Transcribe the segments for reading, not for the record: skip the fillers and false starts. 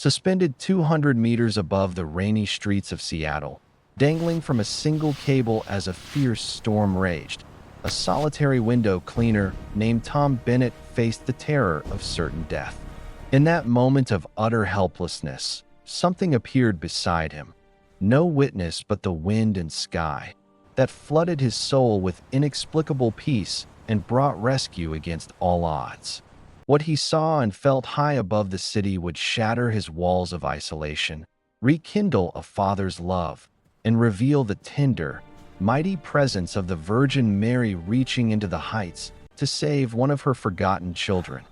Suspended 200 meters above the rainy streets of Seattle, dangling from a single cable as a fierce storm raged, a solitary window cleaner named Tom Bennett faced the terror of certain death. In that moment of utter helplessness, something appeared beside him. No witness but the wind and sky, that flooded his soul with inexplicable peace and brought rescue against all odds. What he saw and felt high above the city would shatter his walls of isolation, rekindle a father's love, and reveal the tender, mighty presence of the Virgin Mary reaching into the heights to save one of her forgotten children.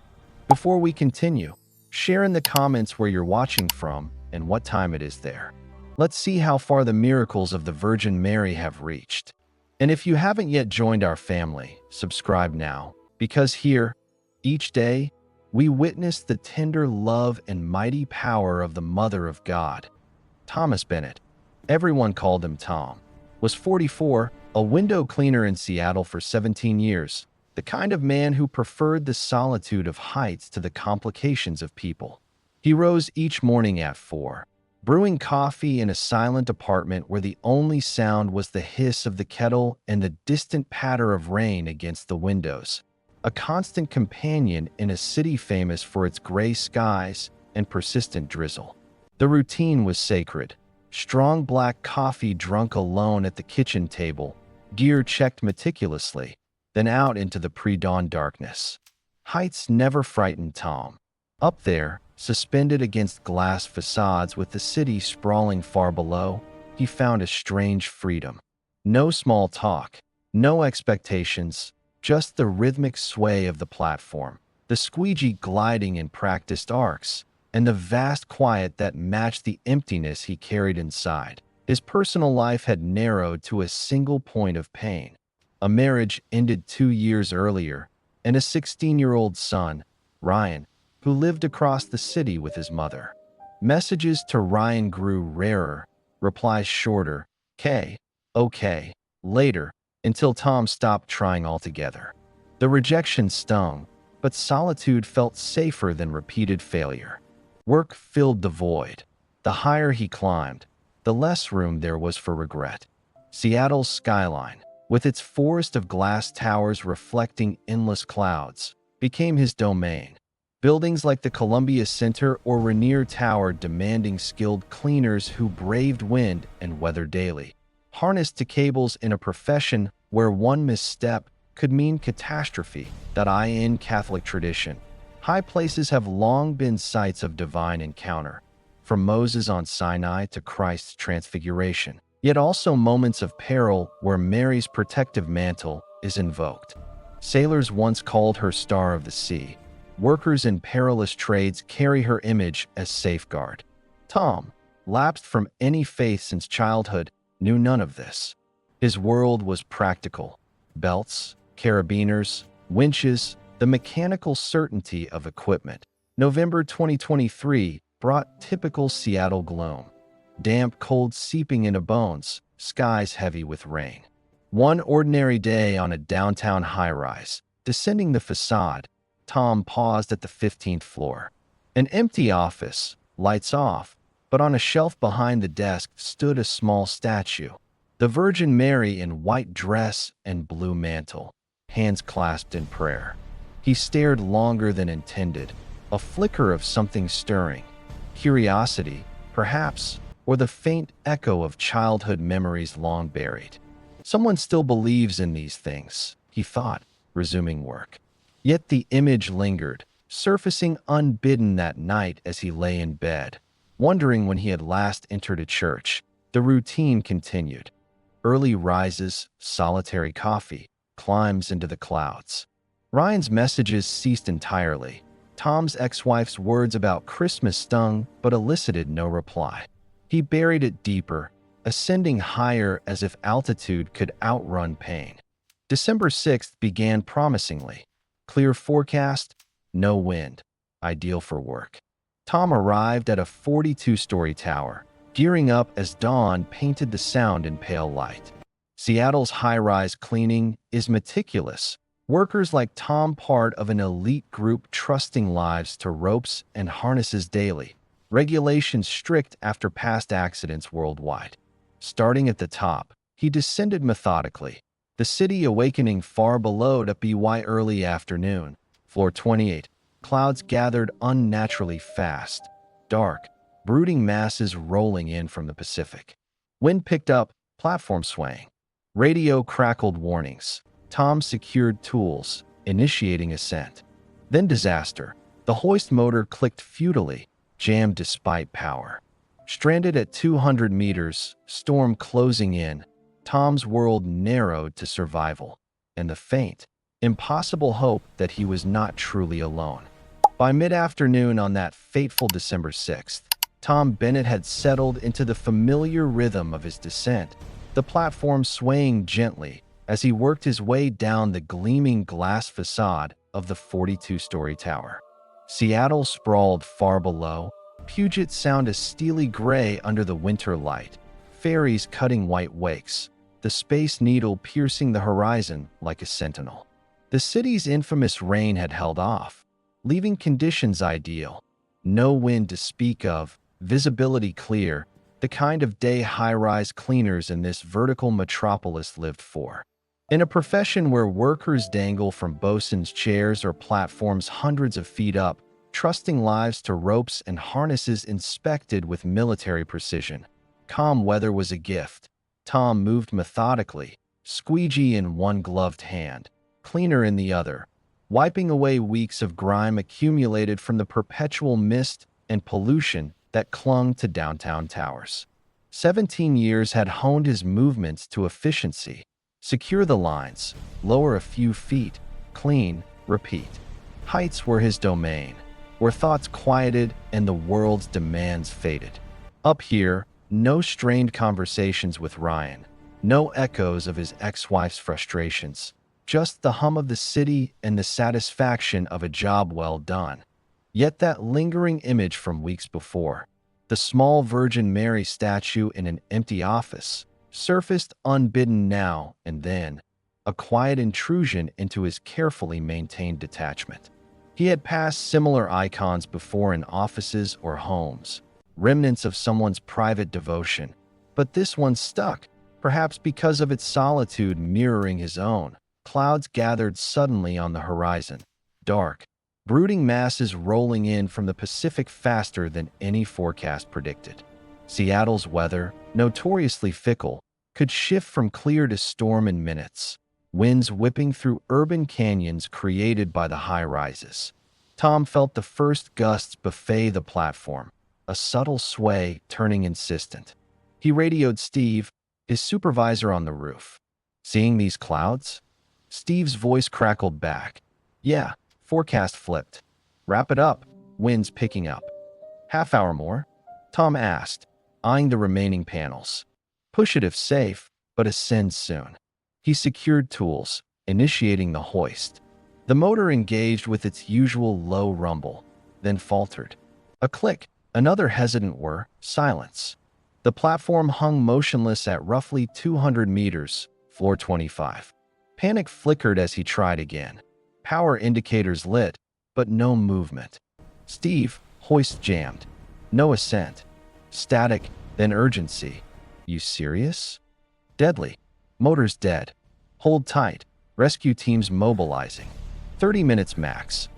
Before we continue, share in the comments where you're watching from and what time it is there. Let's see how far the miracles of the Virgin Mary have reached. And if you haven't yet joined our family, subscribe now, because here, each day, we witness the tender love and mighty power of the Mother of God. Thomas Bennett, everyone called him Tom, was 44, a window cleaner in Seattle for 17 years, the kind of man who preferred the solitude of heights to the complications of people. He rose each morning at 4, brewing coffee in a silent apartment where the only sound was the hiss of the kettle and the distant patter of rain against the windows, a constant companion in a city famous for its gray skies and persistent drizzle. The routine was sacred. Strong black coffee drunk alone at the kitchen table, gear checked meticulously, then out into the pre-dawn darkness. Heights never frightened Tom. Up there, suspended against glass facades with the city sprawling far below, he found a strange freedom. No small talk, no expectations, just the rhythmic sway of the platform, the squeegee gliding in practiced arcs, and the vast quiet that matched the emptiness he carried inside. His personal life had narrowed to a single point of pain. A marriage ended 2 years earlier, and a 16-year-old son, Ryan, who lived across the city with his mother. Messages to Ryan grew rarer, replies shorter, okay, later, until Tom stopped trying altogether. The rejection stung, but solitude felt safer than repeated failure. Work filled the void. The higher he climbed, the less room there was for regret. Seattle's skyline, with its forest of glass towers reflecting endless clouds, became his domain. Buildings like the Columbia Center or Rainier Tower demanding skilled cleaners who braved wind and weather daily, harnessed to cables in a profession where one misstep could mean catastrophe. That in Catholic tradition, high places have long been sites of divine encounter, from Moses on Sinai to Christ's transfiguration, yet also moments of peril where Mary's protective mantle is invoked. Sailors once called her Star of the Sea. Workers in perilous trades carry her image as safeguard. Tom, lapsed from any faith since childhood, knew none of this. His world was practical. Belts, carabiners, winches, the mechanical certainty of equipment. November 2023 brought typical Seattle gloom. Damp cold seeping into bones, skies heavy with rain. One ordinary day on a downtown high-rise, descending the facade, Tom paused at the 15th floor. An empty office, lights off, but on a shelf behind the desk stood a small statue. The Virgin Mary in white dress and blue mantle, hands clasped in prayer. He stared longer than intended, a flicker of something stirring. Curiosity, perhaps, or the faint echo of childhood memories long buried. Someone still believes in these things, he thought, resuming work. Yet the image lingered, surfacing unbidden that night as he lay in bed, wondering when he had last entered a church. The routine continued. Early rises, solitary coffee, climbs into the clouds. Ryan's messages ceased entirely. Tom's ex-wife's words about Christmas stung but elicited no reply. He buried it deeper, ascending higher as if altitude could outrun pain. December 6th began promisingly. Clear forecast, no wind, ideal for work. Tom arrived at a 42-story tower, gearing up as dawn painted the sound in pale light. Seattle's high-rise cleaning is meticulous. Workers like Tom, part of an elite group trusting lives to ropes and harnesses daily. regulations strict after past accidents worldwide. Starting at the top, he descended methodically, the city awakening far below to by early afternoon. Floor 28. Clouds gathered unnaturally fast, dark, brooding masses rolling in from the Pacific. Wind picked up, platform swaying. Radio crackled warnings. Tom secured tools, initiating ascent. Then disaster. The hoist motor clicked futilely, jammed despite power. Stranded at 200 meters, storm closing in, Tom's world narrowed to survival, and the faint, impossible hope that he was not truly alone. By mid-afternoon on that fateful December 6th, Tom Bennett had settled into the familiar rhythm of his descent, the platform swaying gently as he worked his way down the gleaming glass facade of the 42-story tower. Seattle sprawled far below, Puget Sound a steely gray under the winter light, ferries cutting white wakes, the Space Needle piercing the horizon like a sentinel. The city's infamous rain had held off, leaving conditions ideal. No wind to speak of, visibility clear, the kind of day high-rise cleaners in this vertical metropolis lived for. In a profession where workers dangle from bosun's chairs or platforms hundreds of feet up, trusting lives to ropes and harnesses inspected with military precision, calm weather was a gift. Tom moved methodically, squeegee in one gloved hand, cleaner in the other, wiping away weeks of grime accumulated from the perpetual mist and pollution that clung to downtown towers. 17 years had honed his movements to efficiency. Secure the lines, lower a few feet, clean, repeat. Heights were his domain, where thoughts quieted and the world's demands faded. Up here, no strained conversations with Ryan, no echoes of his ex-wife's frustrations, just the hum of the city and the satisfaction of a job well done. Yet that lingering image from weeks before, the small Virgin Mary statue in an empty office, surfaced unbidden now and then, a quiet intrusion into his carefully maintained detachment. He had passed similar icons before in offices or homes, remnants of someone's private devotion, but this one stuck, perhaps because of its solitude mirroring his own. Clouds gathered suddenly on the horizon, dark, brooding masses rolling in from the Pacific faster than any forecast predicted. Seattle's weather, notoriously fickle, could shift from clear to storm in minutes, winds whipping through urban canyons created by the high-rises. Tom felt the first gusts buffet the platform, a subtle sway turning insistent. He radioed Steve, his supervisor on the roof. "Seeing these clouds?" Steve's voice crackled back. "Yeah, forecast flipped. Wrap it up, winds picking up." "Half hour more?" Tom asked, eyeing the remaining panels. "Push it if safe, but ascend soon." He secured tools, initiating the hoist. The motor engaged with its usual low rumble, then faltered. A click, another hesitant whir, silence. The platform hung motionless at roughly 200 meters, floor 25. Panic flickered as he tried again. Power indicators lit, but no movement. "Steve, hoist jammed. No ascent." Static, then urgency. "You serious?" "Deadly. Motor's dead. Hold tight. Rescue teams mobilizing. 30 minutes max."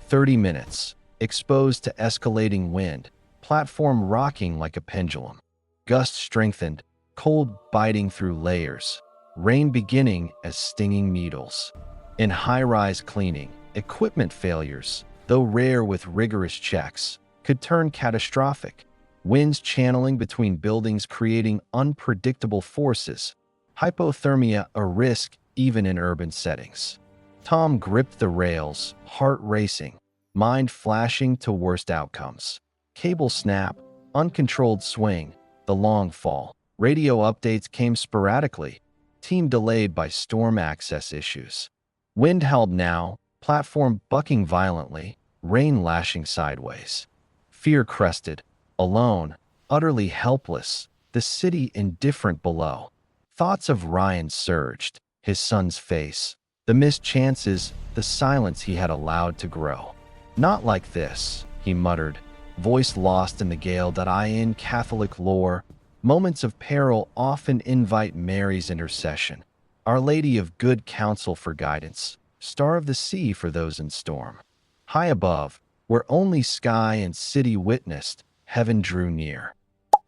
30 minutes, exposed to escalating wind, platform rocking like a pendulum. Gusts strengthened, cold biting through layers, rain beginning as stinging needles. In high-rise cleaning, equipment failures, though rare with rigorous checks, could turn catastrophic. Winds channeling between buildings creating unpredictable forces. Hypothermia a risk even in urban settings. Tom gripped the rails, heart racing, mind flashing to worst outcomes. Cable snap, uncontrolled swing, the long fall. Radio updates came sporadically, team delayed by storm access issues. Wind held now, platform bucking violently, rain lashing sideways. Fear crested, alone, utterly helpless, the city indifferent below. Thoughts of Ryan surged, his son's face, the missed chances, the silence he had allowed to grow. "Not like this," he muttered, voice lost in the gale.in Catholic lore. Moments of peril often invite Mary's intercession, Our Lady of Good Counsel for guidance, Star of the Sea for those in storm. High above, where only sky and city witnessed, heaven drew near.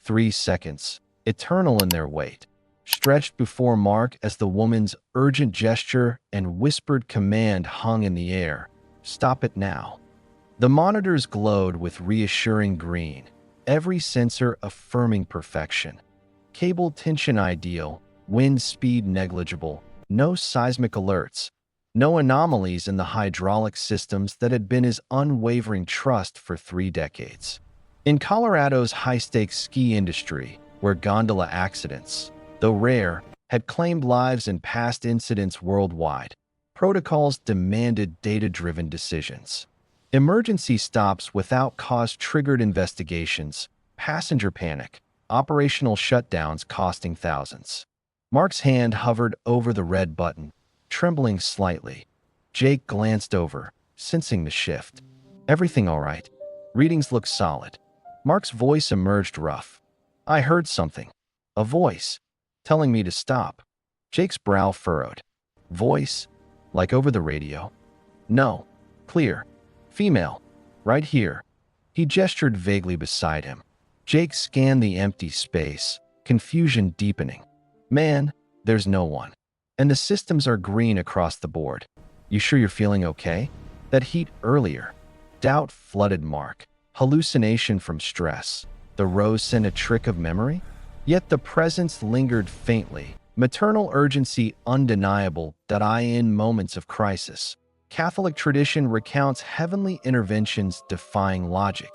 3 seconds, eternal in their wait, stretched before Mark as the woman's urgent gesture and whispered command hung in the air. Stop it now. The monitors glowed with reassuring green, every sensor affirming perfection. Cable tension ideal, wind speed negligible, no seismic alerts, no anomalies in the hydraulic systems that had been his unwavering trust for 3 decades. In Colorado's high-stakes ski industry, where gondola accidents, though rare, had claimed lives in past incidents worldwide, protocols demanded data-driven decisions. Emergency stops without cause triggered investigations, passenger panic, operational shutdowns costing thousands. Mark's hand hovered over the red button, trembling slightly. Jake glanced over, sensing the shift. Everything all right? Readings look solid. Mark's voice emerged rough. I heard something. A voice. Telling me to stop. Jake's brow furrowed. Voice? Like over the radio? No. Clear. Female. Right here. He gestured vaguely beside him. Jake scanned the empty space, confusion deepening. Man, there's no one. And the systems are green across the board. You sure you're feeling okay? That heat earlier. Doubt flooded Mark. Hallucination from stress. The rose sent a trick of memory? Yet the presence lingered faintly. Maternal urgency undeniable. In moments of crisis. Catholic tradition recounts heavenly interventions defying logic.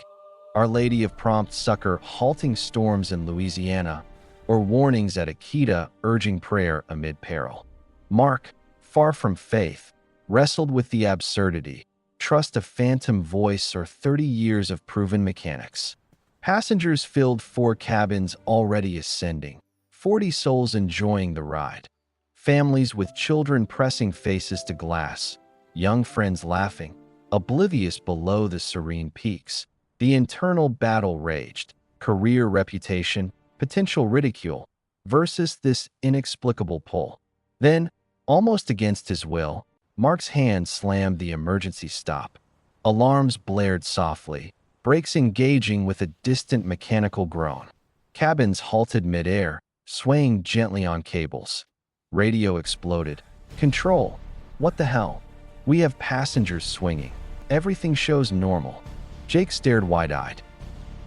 Our Lady of Prompt Succor halting storms in Louisiana, or warnings at Akita urging prayer amid peril. Mark, far from faith, wrestled with the absurdity. Trust a phantom voice or 30 years of proven mechanics. Passengers filled 4 cabins already ascending, 40 souls enjoying the ride. Families with children pressing faces to glass, young friends laughing, oblivious below the serene peaks. The internal battle raged, career reputation, potential ridicule, versus this inexplicable pull. Then, almost against his will, Mark's hand slammed the emergency stop. Alarms blared softly, brakes engaging with a distant mechanical groan. Cabins halted midair, swaying gently on cables. Radio exploded. Control. What the hell? We have passengers swinging. Everything shows normal. Jake stared wide-eyed.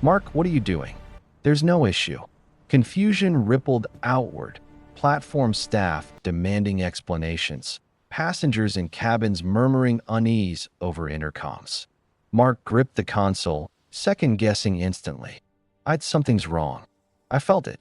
Mark, what are you doing? There's no issue. Confusion rippled outward. Platform staff demanding explanations. Passengers in cabins murmuring unease over intercoms. Mark gripped the console, second-guessing instantly. Something's wrong. I felt it.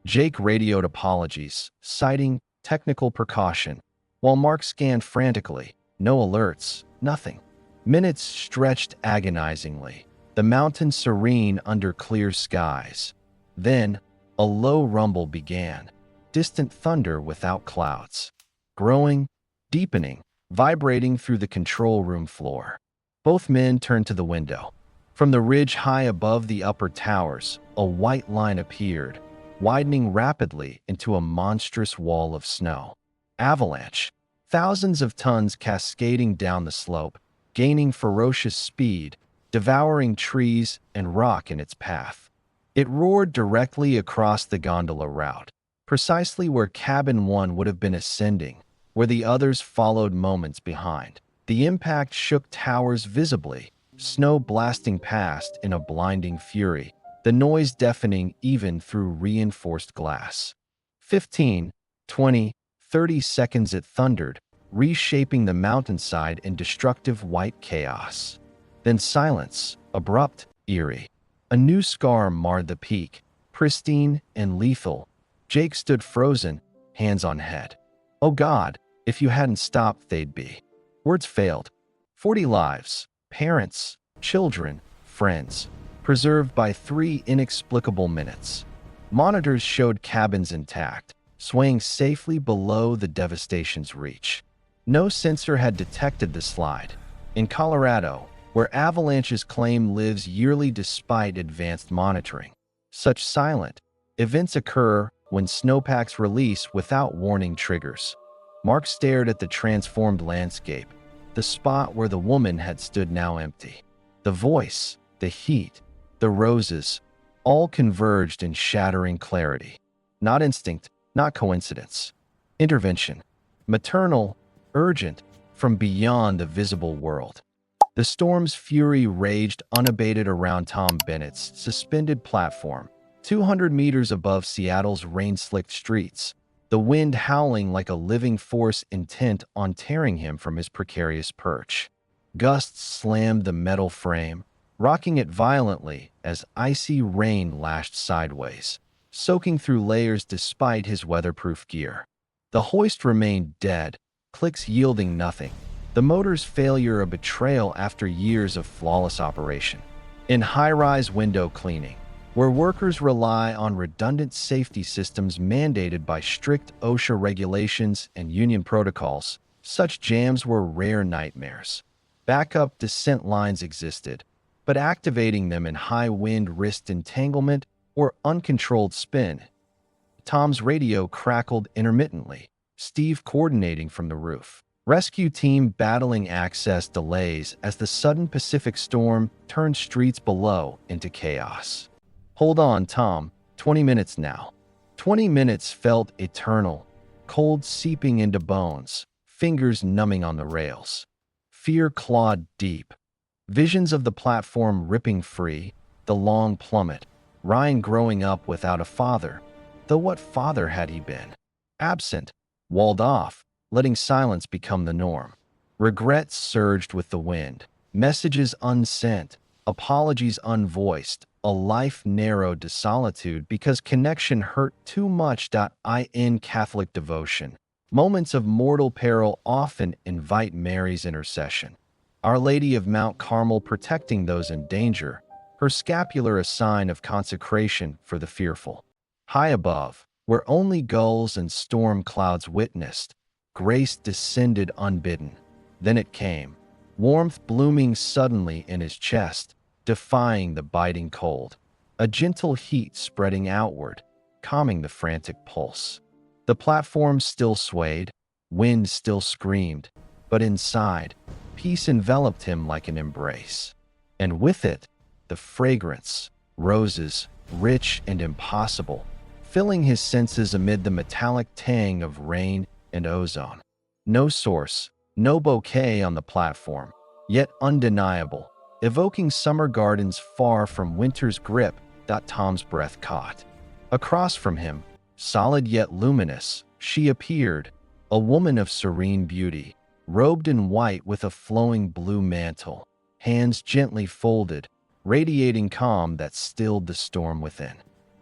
Jake radioed apologies, citing technical precaution, while Mark scanned frantically. No alerts, nothing. Minutes stretched agonizingly, the mountain serene under clear skies. Then, a low rumble began, distant thunder without clouds. Growing, deepening, vibrating through the control room floor. Both men turned to the window. From the ridge high above the upper towers, a white line appeared, widening rapidly into a monstrous wall of snow. Avalanche. Thousands of tons cascading down the slope, gaining ferocious speed, devouring trees and rock in its path. It roared directly across the gondola route, precisely where Cabin 1 would have been ascending, where the others followed moments behind. The impact shook towers visibly, snow blasting past in a blinding fury, the noise deafening even through reinforced glass. 15, 20, 30 seconds it thundered, reshaping the mountainside in destructive white chaos. Then silence, abrupt, eerie. A new scar marred the peak, pristine and lethal. Jake stood frozen, hands on head. Oh God, if you hadn't stopped, they'd be. Words failed. 40 lives, parents, children, friends, preserved by 3 inexplicable minutes. Monitors showed cabins intact, swaying safely below the devastation's reach. No sensor had detected the slide. In Colorado, where avalanches claim lives yearly despite advanced monitoring. Such silent events occur when snowpacks release without warning triggers. Mark stared at the transformed landscape. The spot where the woman had stood now empty. The voice, the heat, the roses, all converged in shattering clarity. Not instinct, not coincidence. Intervention. Maternal, urgent, from beyond the visible world. The storm's fury raged unabated around Tom Bennett's suspended platform, 200 meters above Seattle's rain-slicked streets, the wind howling like a living force intent on tearing him from his precarious perch. Gusts slammed the metal frame, rocking it violently as icy rain lashed sideways, soaking through layers despite his weatherproof gear. The hoist remained dead, clicks yielding nothing, the motor's failure a betrayal after years of flawless operation. In high-rise window cleaning, where workers rely on redundant safety systems mandated by strict OSHA regulations and union protocols, such jams were rare nightmares. Backup descent lines existed, but activating them in high wind risked entanglement or uncontrolled spin. Tom's radio crackled intermittently, Steve coordinating from the roof. Rescue team battling access delays as the sudden Pacific storm turned streets below into chaos. Hold on, Tom. 20 minutes now. 20 minutes felt eternal, cold seeping into bones, fingers numbing on the rails. Fear clawed deep. Visions of the platform ripping free, the long plummet, Ryan growing up without a father. Though what father had he been? Absent, walled off, letting silence become the norm. Regret surged with the wind, messages unsent, apologies unvoiced, a life narrowed to solitude because connection hurt too much. In Catholic devotion, moments of mortal peril often invite Mary's intercession. Our Lady of Mount Carmel protecting those in danger, her scapular a sign of consecration for the fearful. High above, where only gulls and storm clouds witnessed, grace descended unbidden. Then it came, warmth blooming suddenly in his chest, defying the biting cold. A gentle heat spreading outward, calming the frantic pulse. The platform still swayed, wind still screamed, but inside, peace enveloped him like an embrace. And with it, the fragrance, roses, rich and impossible, filling his senses amid the metallic tang of rain and ozone. No source, no bouquet on the platform, yet undeniable, evoking summer gardens far from winter's grip. Tom's breath caught. Across from him, solid yet luminous, she appeared, a woman of serene beauty, robed in white with a flowing blue mantle, hands gently folded, radiating calm that stilled the storm within.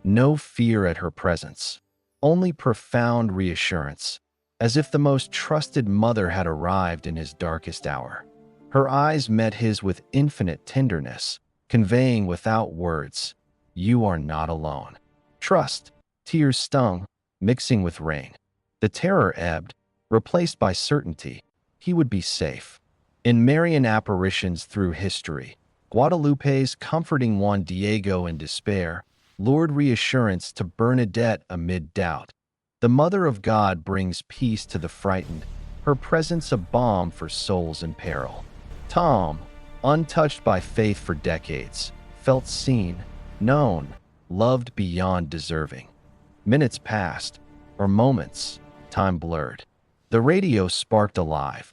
No fear at her presence, only profound reassurance, as if the most trusted mother had arrived in his darkest hour. Her eyes met his with infinite tenderness, conveying without words, "You are not alone." Trust. Tears stung, mixing with rain. The terror ebbed, replaced by certainty. He would be safe. In Marian apparitions through history, Guadalupe's comforting Juan Diego in despair lured reassurance to Bernadette amid doubt. The Mother of God brings peace to the frightened, her presence a balm for souls in peril. Tom, untouched by faith for decades, felt seen, known, loved beyond deserving. Minutes passed, or moments, time blurred. The radio sparked alive.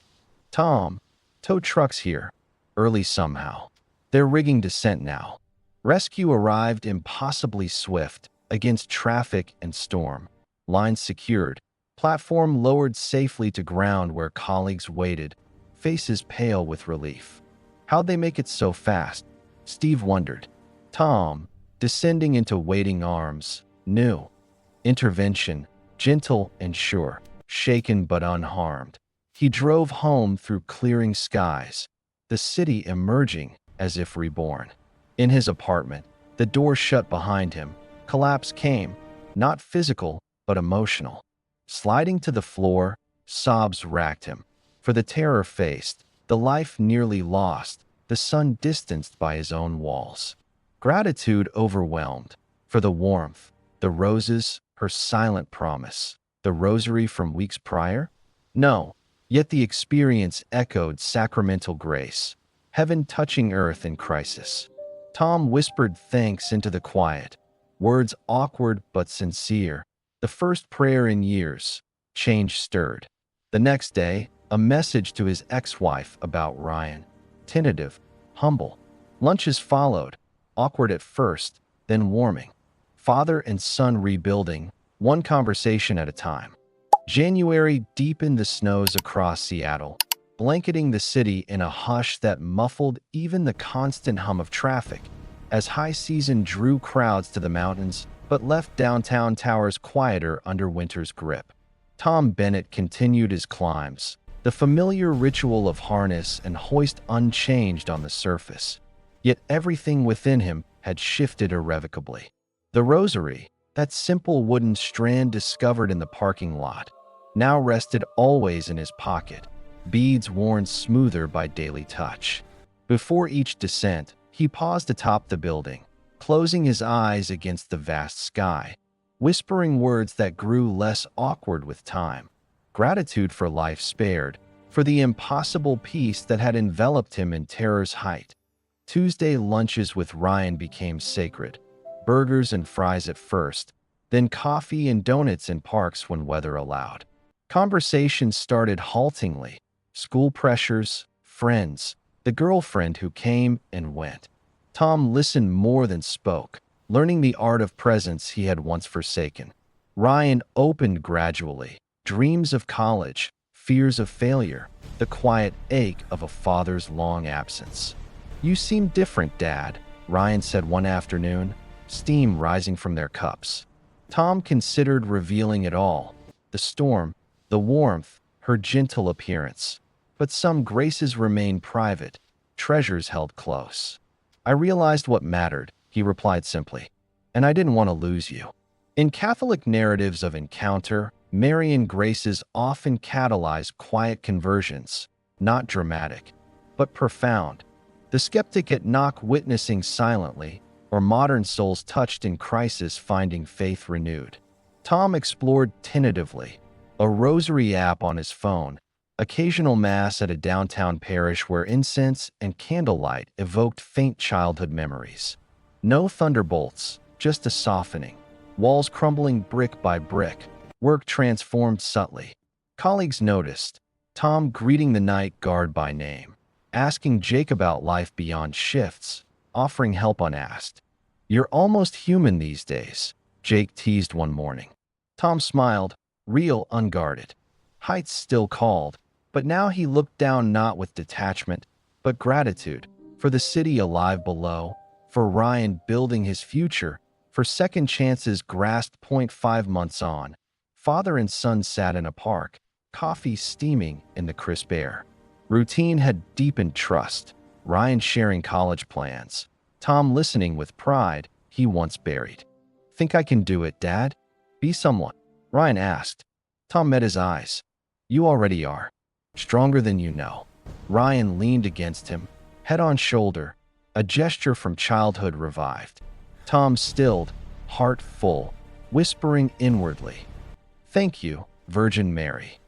"Tom, tow trucks here. Early somehow. They're rigging descent now." Rescue arrived impossibly swift, against traffic and storm. Lines secured, platform lowered safely to ground where colleagues waited, faces pale with relief. How'd they make it so fast? Steve wondered. Tom, descending into waiting arms, knew. Intervention, gentle and sure, shaken but unharmed. He drove home through clearing skies, the city emerging as if reborn. In his apartment, the door shut behind him. Collapse came, not physical, but emotional. Sliding to the floor, sobs racked him. For the terror faced, the life nearly lost, the son distanced by his own walls. Gratitude overwhelmed. For the warmth, the roses, her silent promise, the rosary from weeks prior? No, yet the experience echoed sacramental grace, heaven touching earth in crisis. Tom whispered thanks into the quiet, words awkward but sincere. The first prayer in years. Change stirred. The next day, a message to his ex-wife about Ryan. Tentative, humble. Lunches followed, awkward at first, then warming. Father and son rebuilding, one conversation at a time. January deepened the snows across Seattle, blanketing the city in a hush that muffled even the constant hum of traffic, as high season drew crowds to the mountains but left downtown towers quieter under winter's grip. Tom Bennett continued his climbs, the familiar ritual of harness and hoist unchanged on the surface. Yet everything within him had shifted irrevocably. The rosary, that simple wooden strand discovered in the parking lot, now rested always in his pocket, beads worn smoother by daily touch. Before each descent, he paused atop the building, closing his eyes against the vast sky, whispering words that grew less awkward with time. Gratitude for life spared, for the impossible peace that had enveloped him in terror's height. Tuesday lunches with Ryan became sacred. Burgers and fries at first, then coffee and donuts in parks when weather allowed. Conversations started haltingly. School pressures, friends, the girlfriend who came and went. Tom listened more than spoke, learning the art of presence he had once forsaken. Ryan opened gradually. Dreams of college, fears of failure, the quiet ache of a father's long absence. "You seem different, Dad," Ryan said one afternoon, steam rising from their cups. Tom considered revealing it all, the storm, the warmth, her gentle appearance. But some graces remained private, treasures held close. "I realized what mattered," he replied simply, "and I didn't want to lose you." In Catholic narratives of encounter, Marian graces often catalyze quiet conversions, not dramatic, but profound. The skeptic at knock witnessing silently, or modern souls touched in crisis finding faith renewed. Tom explored tentatively, a rosary app on his phone, occasional mass at a downtown parish where incense and candlelight evoked faint childhood memories. No thunderbolts, just a softening. Walls crumbling brick by brick, work transformed subtly. Colleagues noticed, Tom greeting the night guard by name, asking Jake about life beyond shifts, offering help unasked. "You're almost human these days," Jake teased one morning. Tom smiled, real unguarded. Heights still called, but now he looked down not with detachment, but gratitude, for the city alive below, for Ryan building his future, for second chances grasped 0.5 months on. Father and son sat in a park, coffee steaming in the crisp air. Routine had deepened trust, Ryan sharing college plans, Tom listening with pride he once buried. "Think I can do it, Dad? Be someone?" Ryan asked. Tom met his eyes. "You already are. Stronger than you know." Ryan leaned against him, head on shoulder, a gesture from childhood revived. Tom stilled, heart full, whispering inwardly, "Thank you, Virgin Mary."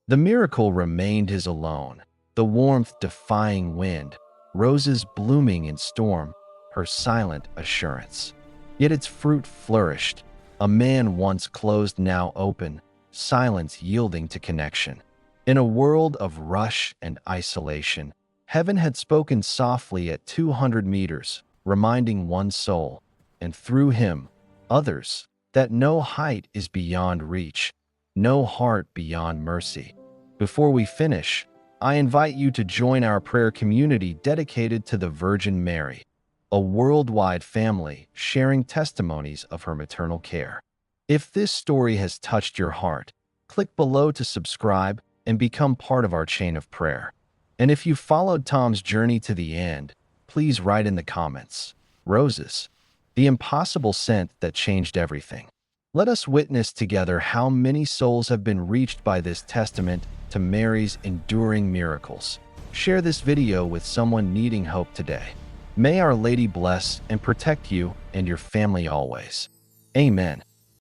The miracle remained his alone, the warmth defying wind, roses blooming in storm, her silent assurance. Yet its fruit flourished, a man once closed now open, silence yielding to connection. In a world of rush and isolation, heaven had spoken softly at 200 meters, reminding one soul, and through him, others, that no height is beyond reach, no heart beyond mercy. Before we finish, I invite you to join our prayer community dedicated to the Virgin Mary, a worldwide family sharing testimonies of her maternal care. If this story has touched your heart, click below to subscribe and become part of our chain of prayer. And if you followed Tom's journey to the end, please write in the comments, "Roses, the impossible scent that changed everything." Let us witness together how many souls have been reached by this testament to Mary's enduring miracles. Share this video with someone needing hope today. May Our Lady bless and protect you and your family always. Amen.